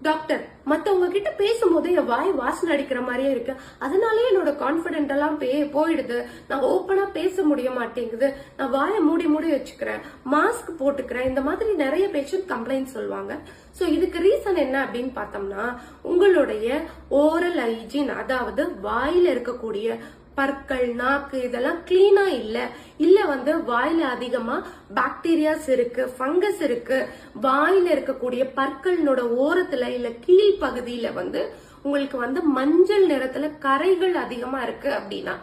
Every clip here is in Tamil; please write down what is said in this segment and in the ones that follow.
டாக்டர், மத்தவங்க கிட்ட பேசும்போது என் வாய் வாசனை அடிக்கிற மாதிரியே இருக்கு, அதனாலே என்னோட கான்பிடென்ட் எல்லாம் போயிடுது, நான் ஓப்பனா பேச முடிய மாட்டேங்குது, நான் வாயை மூடி மூடி வச்சுக்கிறேன், மாஸ்க் போட்டுக்கிறேன், இந்த மாதிரி நிறைய பேஷண்ட் கம்ப்ளைண்ட் சொல்லுவாங்க. சோ இதுக்கு ரீசன் என்ன அப்படின்னு பார்த்தோம்னா, உங்களுடைய ஓரல் ஹைஜீன், அதாவது வாயில இருக்கக்கூடிய பற்கள், நாக்கு இதெல்லாம் கிளீனா இல்ல வாயில அதிகமா பாக்டீரியாஸ் இருக்கு, ஃபங்கஸ் இருக்கு, வாயில இருக்கக்கூடிய பற்களோட ஓரத்துல இல்ல கீழ் பகுதியில உங்களுக்கு மஞ்சள் நிறத்துல கரைகள் அதிகமா இருக்கு அப்படின்னா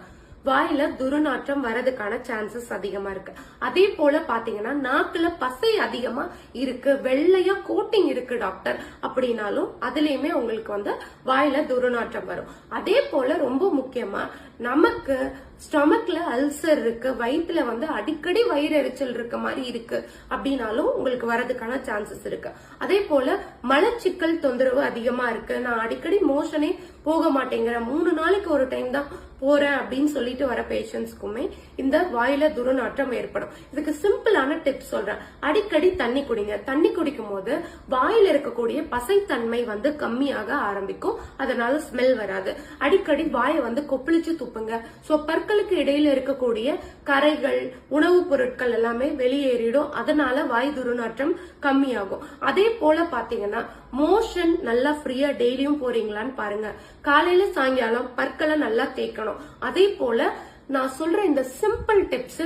வாயில துர்நாற்றம் வரதுக்கான சான்சஸ் அதிகமா இருக்கு. அதே போல பாத்தீங்கன்னா நாக்குல பசை அதிகமா இருக்கு, வெள்ளையா கோட்டிங் இருக்கு டாக்டர் அப்படின்னாலும் அதுலயுமே உங்களுக்கு வாயில துர்நாற்றம் வரும். அதே போல ரொம்ப முக்கியமா நமக்கு ஸ்டொமக்ல அல்சர் இருக்கு, வயிற்றுல அடிக்கடி வயிறு எரிச்சல் இருக்க மாதிரி இருக்கு அப்படின்னாலும் உங்களுக்கு வரதுக்கான சான்சஸ் இருக்கு. அதே போல மலச்சிக்கல் தொந்தரவு அதிகமா இருக்கு, நான் அடிக்கடி மோஷனே போக மாட்டேங்கிறேன், 3 நாளைக்கு ஒரு டைம் தான் போறேன் அப்படின்னு சொல்லிட்டு வர பேஷண்ட்ஸ்க்குமே இந்த வாயில துர்நாற்றம் ஏற்படும். இதுக்கு சிம்பிளான டிப்ஸ் சொல்றேன். அடிக்கடி தண்ணி குடிங்க. தண்ணி குடிக்கும் போது வாயில இருக்கக்கூடிய பசைத்தன்மை கம்மியாக ஆரம்பிக்கும், அதனால ஸ்மெல் வராது. அடிக்கடி வாயை கொப்பளிச்சு துப்புங்க. சோ பற்களுக்கு இடையில இருக்கக்கூடிய கரைகள், உணவுப் பொருட்கள் எல்லாமே வெளியேறிடும், அதனால வாய் துர்நாற்றம் கம்மியாகும். அதே போல பாத்தீங்கன்னா மோஷன் நல்லா ஃப்ரீயா டெய்லியும் போறீங்களான்னு பாருங்க. காலையில சாயங்காலம் பற்களை நல்லா தேய்க்கணும். அதே போல நான் சொல்ற இந்த சிம்பிள் டிப்ஸ்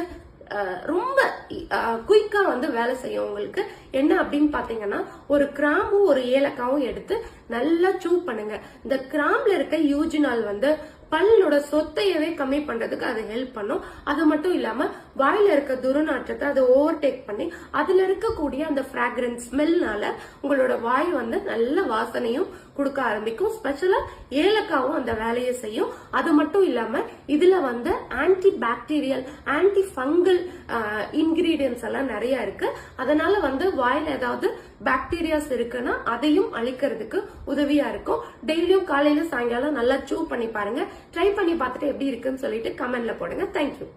ரொம்ப குயிக்கா வேலை செய்யும். உங்களுக்கு என்ன அப்படின்னு பாத்தீங்கன்னா, ஒரு கிராம்பும் ஒரு ஏலக்காவும் எடுத்து நல்லா சூ பண்ணுங்க. இந்த கிராம்புல இருக்க யூஜினால் பல்லோட சொத்தையவே கம்மி பண்றதுக்கு அது ஹெல்ப் பண்ணும். அது மட்டும் இல்லாம வாயில இருக்க துர்நாற்றத்தை அது ஓவர்டேக் பண்ணி அதுல இருக்கக்கூடிய அந்த பிராக்ரன்ஸ் ஸ்மெல்னால உங்களோட வாய் நல்ல வாசனையும் கொடுக்க ஆரம்பிக்கும். ஸ்பெஷலா ஏலக்காவும் அந்த வேலையை செய்யும். அது மட்டும் இல்லாம இதுல anti bacterial, anti fungal ingredients எல்லாம் நிறைய இருக்கு. அதனால வாயில ஏதாவது பாக்டீரியாஸ் இருக்குன்னா அதையும் அழிக்கிறதுக்கு உதவியா இருக்கும். டெய்லியும் காலையில சாயங்காலம் நல்லா சூ பண்ணி பாருங்க. ட்ரை பண்ணி பார்த்துட்டு எப்படி இருக்குன்னு சொல்லிட்டு கமெண்ட்ல போடுங்க. தேங்க்யூ.